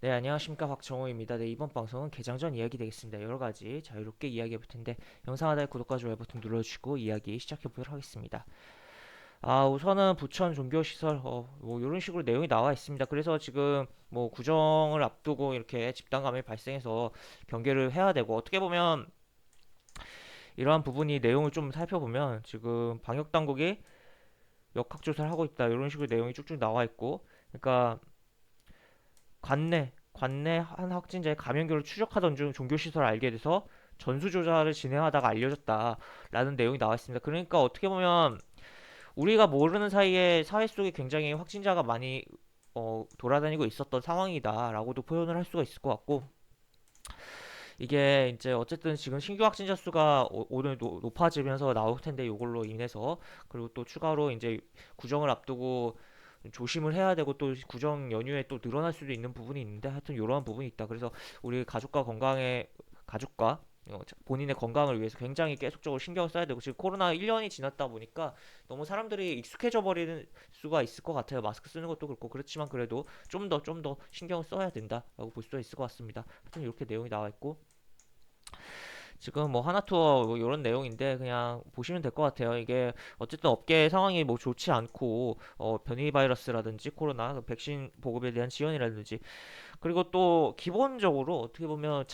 네, 안녕하십니까. 박정호입니다. 네, 이번 방송은 개장 전 이야기 되겠습니다. 여러 가지 자유롭게 이야기해 볼 텐데, 영상 하단에 구독과 좋아요 버튼 눌러주시고 이야기 시작해 보도록 하겠습니다. 우선은 부천 종교시설, 뭐, 이런 식으로 내용이 나와 있습니다. 그래서 지금 뭐, 구정을 앞두고 이렇게 집단감염이 발생해서 경계를 해야 되고, 어떻게 보면 이러한 부분이 내용을 좀 살펴보면 지금 방역당국이 역학조사를 하고 있다. 이런 식으로 내용이 쭉쭉 나와 있고, 그러니까 관내 한 확진자의 감염교를 추적하던 중 종교시설을 알게 돼서 전수조사를 진행하다가 알려졌다라는 내용이 나와 있습니다. 그러니까 어떻게 보면 우리가 모르는 사이에 사회 속에 굉장히 확진자가 많이 돌아다니고 있었던 상황이다라고도 표현을 할 수가 있을 것 같고, 이게 이제 어쨌든 지금 신규 확진자 수가 오늘 높아지면서 나올 텐데, 이걸로 인해서 그리고 또 추가로 이제 구정을 앞두고 조심을 해야 되고, 또 구정 연휴에 또 늘어날 수도 있는 부분이 있는데, 하여튼 이러한 부분이 있다. 그래서 우리 가족과 본인의 건강을 위해서 굉장히 계속적으로 신경을 써야 되고, 지금 코로나 1년이 지났다 보니까 너무 사람들이 익숙해져 버리는 수가 있을 것 같아요. 마스크 쓰는 것도 그렇고. 그렇지만 그래도 좀 더 신경을 써야 된다라고 볼 수가 있을 것 같습니다. 하여튼 이렇게 내용이 나와 있고, 지금 뭐 하나투어 뭐 이런 내용인데 그냥 보시면 될 것 같아요. 이게 어쨌든 업계 상황이 뭐 좋지 않고, 변이 바이러스라든지 코로나 그 백신 보급에 대한 지원이라든지, 그리고 또 기본적으로 어떻게 보면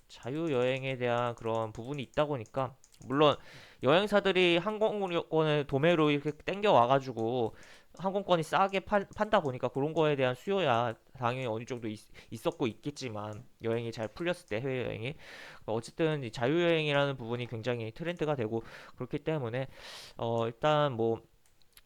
자유여행에 대한 그런 부분이 있다 보니까, 물론 여행사들이 항공권을 도매로 이렇게 땡겨 와가지고 항공권이 싸게 판다 보니까 그런 거에 대한 수요야 당연히 어느 정도 있었고 있겠지만, 여행이 잘 풀렸을 때 해외여행이 어쨌든 이 자유여행이라는 부분이 굉장히 트렌드가 되고 그렇기 때문에, 일단 뭐,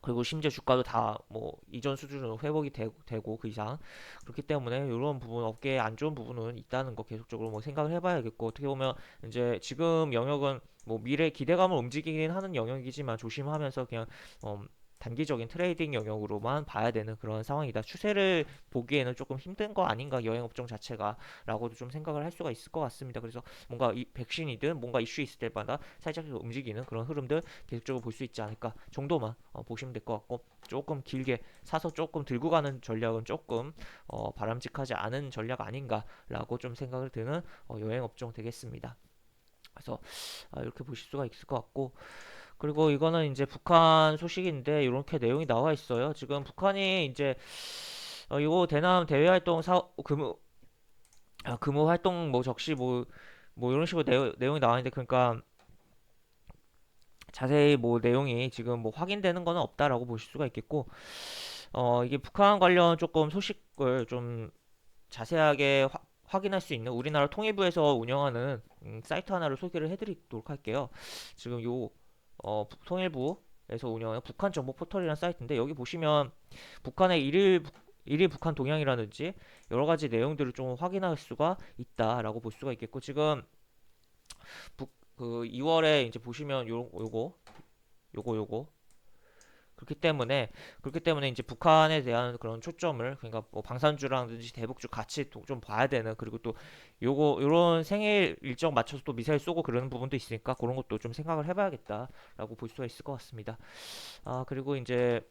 그리고 심지어 주가도 다 뭐 이전 수준으로 회복이 되고 그 이상, 그렇기 때문에 이런 부분, 업계에 안 좋은 부분은 있다는 거 계속적으로 뭐 생각을 해봐야겠고, 어떻게 보면 이제 지금 영역은 뭐 미래 기대감을 움직이긴 하는 영역이지만 조심하면서 그냥 어, 단기적인 트레이딩 영역으로만 봐야 되는 그런 상황이다. 추세를 보기에는 조금 힘든 거 아닌가, 여행업종 자체가, 라고도 좀 생각을 할 수가 있을 것 같습니다. 그래서 뭔가 이 백신이든 뭔가 이슈 있을 때마다 살짝 움직이는 그런 흐름들 계속적으로 볼 수 있지 않을까 정도만 보시면 될 것 같고, 조금 길게 사서 조금 들고 가는 전략은 조금 바람직하지 않은 전략 아닌가라고 좀 생각을 드는 여행 업종 되겠습니다. 그래서 이렇게 보실 수가 있을 것 같고, 그리고 이거는 이제 북한 소식인데 이렇게 내용이 나와 있어요. 지금 북한이 이제 이거 대남 대외 활동 근무 활동 뭐 적시 뭐 이런 식으로 내용이 나와 있는데, 그러니까 자세히 뭐 내용이 지금 뭐 확인되는 거는 없다라고 보실 수가 있겠고, 이게 북한 관련 조금 소식을 좀 자세하게 확인할 수 있는 우리나라 통일부에서 운영하는 사이트 하나를 소개를 해드리도록 할게요. 지금 통일부에서 운영하는 북한 정보 포털이라는 사이트인데, 여기 보시면 북한의 일일 북한 동향이라든지 여러 가지 내용들을 좀 확인할 수가 있다라고 볼 수가 있겠고, 지금 그 2월에 이제 보시면 요거 그렇기 때문에 이제 북한에 대한 그런 초점을, 그러니까 뭐 방산주라든지 대북주 같이 좀 봐야 되는, 그리고 또 요런 생일 일정 맞춰서 또 미사일 쏘고 그러는 부분도 있으니까 그런 것도 좀 생각을 해봐야겠다라고 볼 수가 있을 것 같습니다. 그리고 이제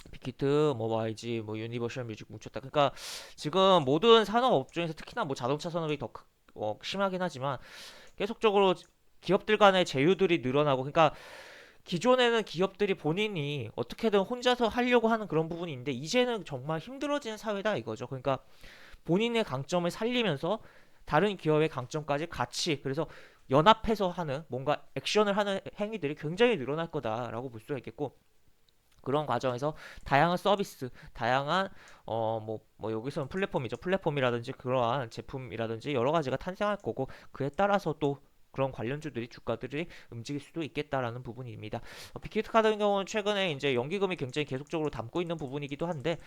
빅히트, 뭐 YG, 뭐 유니버셜 뮤직 뭉쳤다. 그러니까 지금 모든 산업 업종에서 특히나 뭐 자동차 산업이 더 심하긴 하지만, 계속적으로 기업들 간의 제휴들이 늘어나고, 그러니까 기존에는 기업들이 본인이 어떻게든 혼자서 하려고 하는 그런 부분이 있는데, 이제는 정말 힘들어지는 사회다 이거죠. 그러니까 본인의 강점을 살리면서 다른 기업의 강점까지 같이, 그래서 연합해서 하는 뭔가 액션을 하는 행위들이 굉장히 늘어날 거다라고 볼 수가 있겠고, 그런 과정에서 다양한 서비스, 다양한 뭐 여기서는 플랫폼이죠. 플랫폼이라든지 그러한 제품이라든지 여러 가지가 탄생할 거고, 그에 따라서 또 그런 관련주들이 주가들이 움직일 수도 있겠다라는 부분입니다. 빅히트 카드 같은 경우는 최근에 이제 연기금이 굉장히 계속적으로 담고 있는 부분이기도 한데,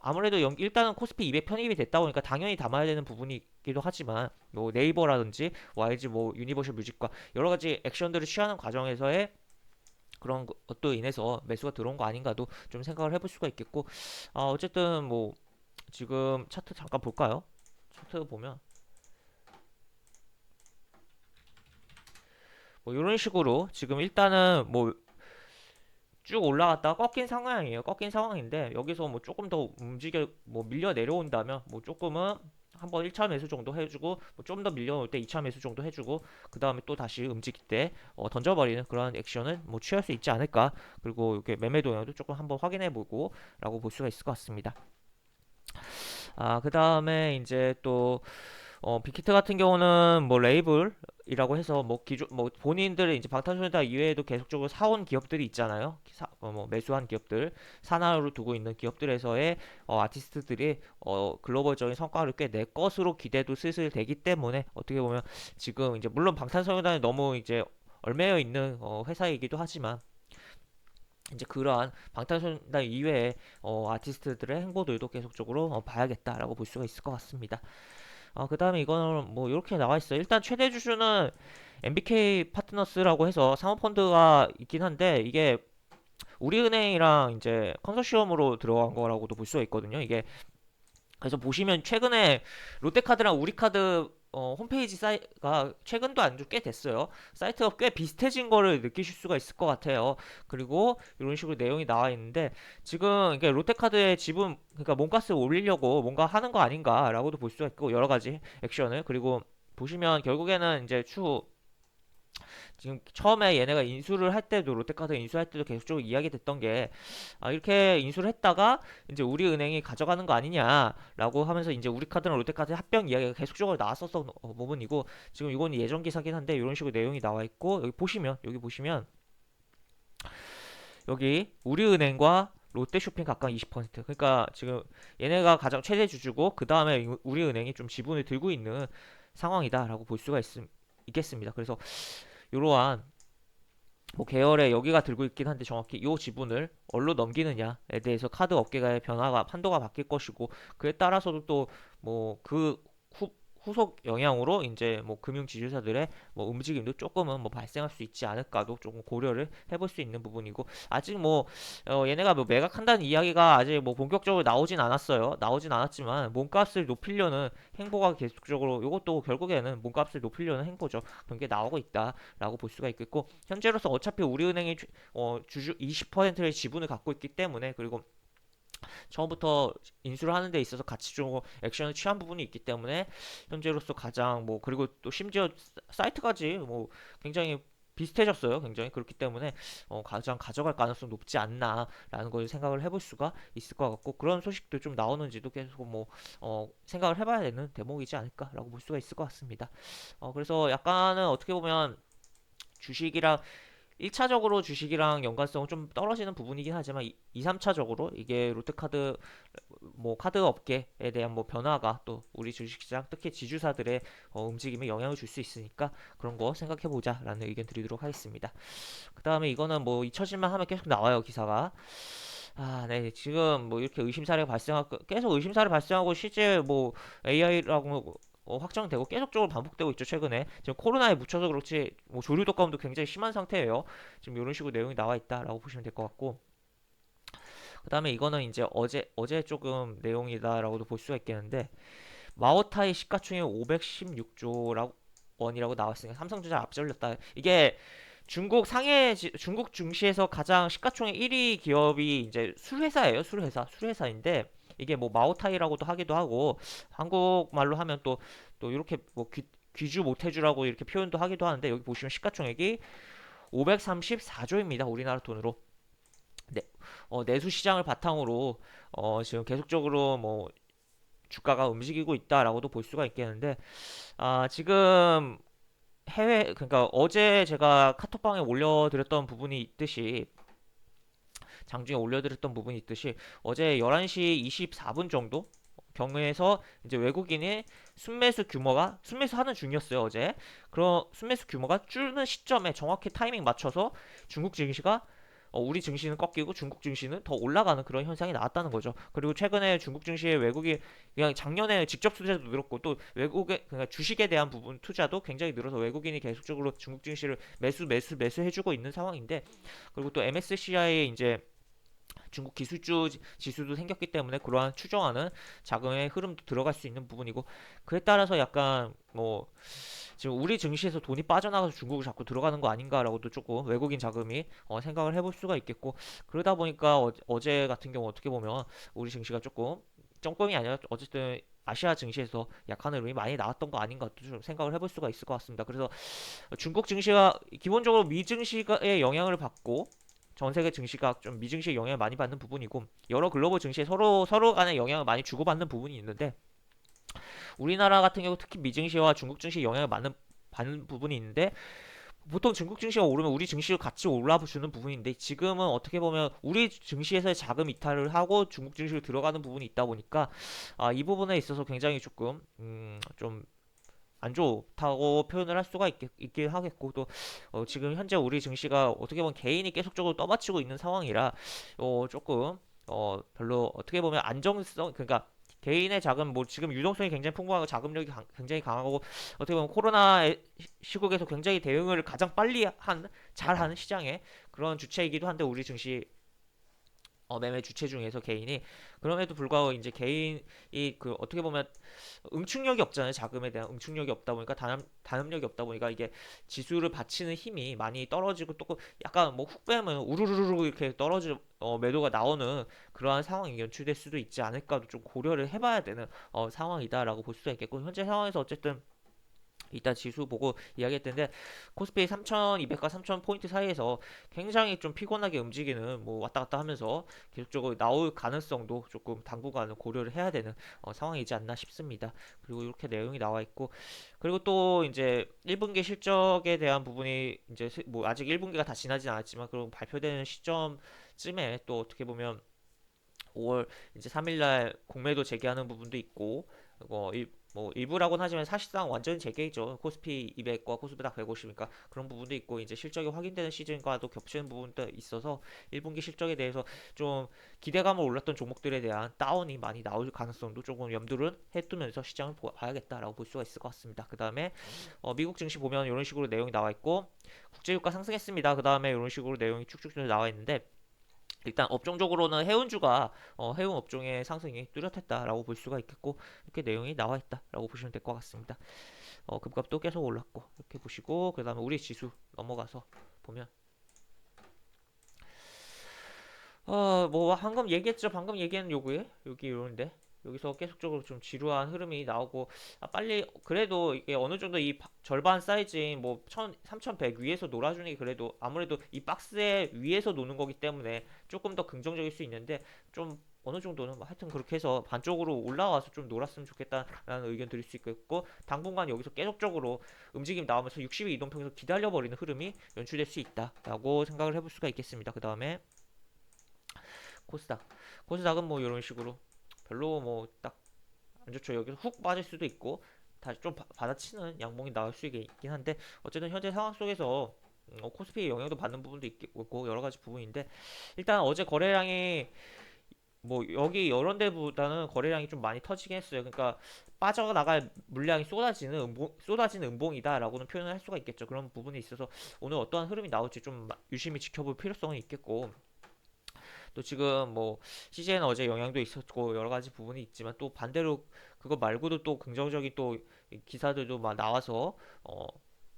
아무래도 일단은 코스피 200 편입이 됐다 보니까 당연히 담아야 되는 부분이기도 하지만, 뭐 네이버라든지 YG, 뭐 유니버셜 뮤직과 여러 가지 액션들을 취하는 과정에서의 그런 것도 인해서 매수가 들어온 거 아닌가도 좀 생각을 해볼 수가 있겠고, 어쨌든 뭐 지금 차트 잠깐 볼까요? 차트 보면 뭐 이런 식으로 지금 일단은 뭐 쭉 올라갔다가 꺾인 상황이에요. 꺾인 상황인데 여기서 뭐 조금 더 뭐 밀려 내려온다면 뭐 조금은 한번 1차 매수 정도 해주고 뭐 좀 더 밀려올 때 2차 매수 정도 해주고 그 다음에 또 다시 움직일 때 던져버리는 그런 액션은 뭐 취할 수 있지 않을까. 그리고 이렇게 매매 동향도 조금 한번 확인해보고 라고 볼 수가 있을 것 같습니다. 그 다음에 이제 또 빅히트 같은 경우는 뭐 레이블이라고 해서 뭐 기존 뭐 본인들의 이제 방탄소년단 이외에도 계속적으로 사온 기업들이 있잖아요. 뭐 매수한 기업들, 산하로 두고 있는 기업들에서의 아티스트들이 글로벌적인 성과를 꽤 낼 것으로 기대도 슬슬 되기 때문에 어떻게 보면 지금 이제 물론 방탄소년단이 너무 이제 얽매여 있는 회사이기도 하지만 이제 그러한 방탄소년단 이외의 아티스트들의 행보들도 계속적으로 봐야겠다라고 볼 수가 있을 것 같습니다. 그 다음에 이거는 뭐 이렇게 나와 있어요. 일단 최대 주주는 MBK 파트너스라고 해서 사모펀드가 있긴 한데 이게 우리은행이랑 이제 컨소시엄으로 들어간 거라고도 볼 수가 있거든요. 이게 그래서 보시면 최근에 롯데카드랑 우리카드 홈페이지 사이트가 최근도 안 좀 꽤 됐어요. 사이트가 꽤 비슷해진 거를 느끼실 수가 있을 것 같아요. 그리고 이런 식으로 내용이 나와 있는데 지금 이게 롯데카드의 지분 그러니까 몸값을 올리려고 뭔가 하는 거 아닌가라고도 볼 수가 있고 여러 가지 액션을 그리고 보시면 결국에는 이제 추후 지금 처음에 얘네가 인수를 할 때도 롯데카드 인수할 때도 계속적으로 이야기됐던 게 이렇게 인수를 했다가 이제 우리은행이 가져가는 거 아니냐라고 하면서 이제 우리카드랑 롯데카드 합병 이야기가 계속적으로 나왔었던 부분이고 지금 이건 예전 기사긴 한데 이런 식으로 내용이 나와 있고 여기 보시면 여기 우리은행과 롯데쇼핑 각각 20% 그러니까 지금 얘네가 가장 최대 주주고 그 다음에 우리은행이 좀 지분을 들고 있는 상황이다라고 볼 수가 있겠습니다. 그래서 이러한 뭐 계열에 여기가 들고 있긴 한데 정확히 이 지분을 얼로 넘기느냐에 대해서 카드 업계의 변화가 판도가 바뀔 것이고 그에 따라서도 또 뭐 그 후속 영향으로 이제 뭐 금융 지주사들의 뭐 움직임도 조금은 뭐 발생할 수 있지 않을까도 조금 고려를 해볼 수 있는 부분이고 아직 뭐 얘네가 뭐 매각한다는 이야기가 아직 뭐 본격적으로 나오진 않았어요. 나오진 않았지만 몸값을 높이려는 행보가 계속적으로 이것도 결국에는 몸값을 높이려는 행보죠. 그런 게 나오고 있다라고 볼 수가 있겠고 현재로서 어차피 우리은행이 주주 20%의 지분을 갖고 있기 때문에 그리고 처음부터 인수를 하는 데 있어서 같이 좀 액션을 취한 부분이 있기 때문에 현재로서 가장 뭐 그리고 또 심지어 사이트까지 뭐 굉장히 비슷해졌어요. 굉장히 그렇기 때문에 가장 가져갈 가능성 높지 않나라는 걸 생각을 해볼 수가 있을 것 같고 그런 소식도 좀 나오는지도 계속 뭐 생각을 해봐야 되는 대목이지 않을까라고 볼 수가 있을 것 같습니다. 그래서 약간은 어떻게 보면 주식이랑 1차적으로 주식이랑 연관성은 좀 떨어지는 부분이긴 하지만 2, 3차적으로 이게 롯데카드 뭐 카드 업계에 대한 뭐 변화가 또 우리 주식시장 특히 지주사들의 움직임에 영향을 줄 수 있으니까 그런 거 생각해 보자라는 의견 드리도록 하겠습니다. 그 다음에 이거는 뭐 잊혀질만 하면 계속 나와요 기사가. 네. 지금 뭐 이렇게 의심사례가 발생하고 계속 의심사례 발생하고 실제 뭐 AI라고 확정되고 계속적으로 반복되고 있죠 최근에 지금 코로나에 묻혀서 그렇지 뭐 조류 독감도 굉장히 심한 상태예요. 지금 이런 식으로 내용이 나와 있다라고 보시면 될 것 같고 그 다음에 이거는 이제 어제 조금 내용이다라고도 볼 수가 있겠는데 마오타이 시가총액 516조라고 원이라고 나왔으니까 삼성전자 앞질렀다. 이게 중국 증시에서 가장 시가총액 1위 기업이 이제 술회사예요. 술회사인데 이게 뭐 마오타이라고도 하기도 하고 한국말로 하면 또 이렇게 뭐 귀주 못해주라고 이렇게 표현도 하기도 하는데 여기 보시면 시가총액이 534조입니다. 우리나라 돈으로. 네, 내수 시장을 바탕으로 지금 계속적으로 뭐 주가가 움직이고 있다라고도 볼 수가 있겠는데 지금 그러니까 어제 제가 카톡방에 올려드렸던 부분이 있듯이 장중에 올려드렸던 부분이 있듯이 어제 11시 24분 정도 경우에서 이제 외국인이 순매수 하는 중이었어요 어제. 그런 순매수 규모가 줄는 시점에 정확히 타이밍 맞춰서 중국 증시가 우리 증시는 꺾이고 중국 증시는 더 올라가는 그런 현상이 나왔다는 거죠. 그리고 최근에 중국 증시에 외국이 그냥 작년에 직접 투자도 늘었고 또 외국의 그러니까 주식에 대한 부분 투자도 굉장히 늘어서 외국인이 계속적으로 중국 증시를 매수해주고 있는 상황인데 그리고 또 MSCI의 이제 중국 기술주 지수도 생겼기 때문에 그러한 추정하는 자금의 흐름도 들어갈 수 있는 부분이고, 그에 따라서 약간 뭐 지금 우리 증시에서 돈이 빠져나가서 중국을 자꾸 들어가는 거 아닌가라고도 조금 외국인 자금이 생각을 해볼 수가 있겠고, 그러다 보니까 어제 같은 경우 어떻게 보면 우리 증시가 조금 정권이 아니라 어쨌든 아시아 증시에서 약한 흐름이 많이 나왔던 거 아닌가 좀 생각을 해볼 수가 있을 것 같습니다. 그래서 중국 증시가 기본적으로 미 증시의 영향을 받고 전 세계 증시가 좀 미증시의 영향을 많이 받는 부분이고, 여러 글로벌 증시에 서로 간의 영향을 많이 주고받는 부분이 있는데, 우리나라 같은 경우 특히 미증시와 중국 증시에 영향을 받는 부분이 있는데, 보통 중국 증시가 오르면 우리 증시도 같이 올라주는 부분인데, 지금은 어떻게 보면 우리 증시에서의 자금 이탈을 하고 중국 증시로 들어가는 부분이 있다 보니까 이 부분에 있어서 굉장히 조금 좀 안 좋다고 표현을 할 수가 있긴 하겠고, 또 지금 현재 우리 증시가 어떻게 보면 개인이 계속적으로 떠받치고 있는 상황이라 조금 별로 어떻게 보면 안정성, 그러니까 개인의 자금, 뭐 지금 유동성이 굉장히 풍부하고 자금력이 굉장히 강하고, 어떻게 보면 코로나 시국에서 굉장히 대응을 가장 빨리 잘하는 시장의 그런 주체이기도 한데, 우리 증시 매매 주체 중에서 개인이, 그럼에도 불구하고 이제 개인이 그 어떻게 보면 응축력이 없잖아요. 자금에 대한 응축력이 없다 보니까, 단합력이 없다 보니까 이게 지수를 받치는 힘이 많이 떨어지고, 또 약간 뭐 훅 빼면 우르르르 이렇게 떨어지 매도가 나오는 그러한 상황이 연출될 수도 있지 않을까도 좀 고려를 해봐야 되는 상황이다라고 볼 수가 있겠고, 현재 상황에서 어쨌든 이따 지수 보고 이야기할 텐데, 코스피 3200과 3000포인트 사이에서 굉장히 좀 피곤하게 움직이는, 뭐 왔다 갔다 하면서 계속적으로 나올 가능성도 조금 당분간은 고려를 해야 되는 상황이지 않나 싶습니다. 그리고 이렇게 내용이 나와 있고, 그리고 또 이제 1분기 실적에 대한 부분이 이제 뭐 아직 1분기가 다 지나진 않았지만, 그런 발표되는 시점쯤에 또 어떻게 보면 5월 이제 3일날 공매도 재개하는 부분도 있고, 뭐 일부라고는 하지만 사실상 완전 재개죠. 코스피 200과 코스피닥 150이니까 그런 부분도 있고, 이제 실적이 확인되는 시즌과도 겹치는 부분도 있어서 1분기 실적에 대해서 좀 기대감을 올랐던 종목들에 대한 다운이 많이 나올 가능성도 조금 염두를 해두면서 시장을 봐야겠다라고 볼 수가 있을 것 같습니다. 그 다음에 미국 증시 보면 이런 식으로 내용이 나와 있고, 국제유가 상승했습니다. 그 다음에 이런 식으로 내용이 쭉쭉 나와 있는데, 일단 업종적으로는 해운주가 해운 업종의 상승이 뚜렷했다라고 볼 수가 있겠고, 이렇게 내용이 나와 있다라고 보시면 될 것 같습니다. 금값도 계속 올랐고, 이렇게 보시고, 그 다음에 우리 지수 넘어가서 보면 뭐 방금 얘기했죠. 방금 얘기한 요구에 여기 이런데, 여기서 계속적으로 좀 지루한 흐름이 나오고, 빨리 그래도 이게 어느 정도 이 절반 사이즈인 뭐 3100 위에서 놀아주는 게, 그래도 아무래도 이 박스의 위에서 노는 거기 때문에 조금 더 긍정적일 수 있는데, 좀 어느 정도는 뭐 하여튼 그렇게 해서 반쪽으로 올라와서 좀 놀았으면 좋겠다라는 의견 드릴 수 있겠고, 당분간 여기서 계속적으로 움직임 나오면서 60일 이동평에서 기다려버리는 흐름이 연출될 수 있다라고 생각을 해볼 수가 있겠습니다. 그 다음에 코스닥. 코스닥은 뭐 이런 식으로 별로 뭐 딱 안 좋죠. 여기서 훅 빠질 수도 있고, 다시 좀 받아치는 양봉이 나올 수 있긴 한데, 어쨌든 현재 상황 속에서 코스피의 영향도 받는 부분도 있고 여러 가지 부분인데, 일단 어제 거래량이 뭐 여기 이런 데보다는 거래량이 좀 많이 터지긴 했어요. 그러니까 빠져나갈 물량이 쏟아지는 음봉이다라고는 표현을 할 수가 있겠죠. 그런 부분이 있어서 오늘 어떠한 흐름이 나올지 좀 유심히 지켜볼 필요성은 있겠고, 또 지금 뭐 CJ는 어제 영향도 있었고 여러 가지 부분이 있지만, 또 반대로 그거 말고도 또 긍정적인 또 기사들도 막 나와서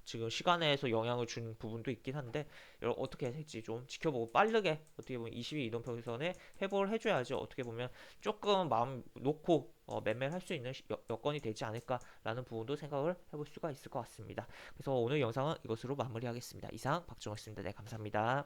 지금 시간에서 영향을 준 부분도 있긴 한데, 어떻게 될지 좀 지켜보고 빠르게 어떻게 보면 22 이동평선에 회복을 해줘야지 어떻게 보면 조금 마음 놓고 매매를 할 수 있는 여건이 되지 않을까라는 부분도 생각을 해볼 수가 있을 것 같습니다. 그래서 오늘 영상은 이것으로 마무리하겠습니다. 이상 박정호였습니다. 네, 감사합니다.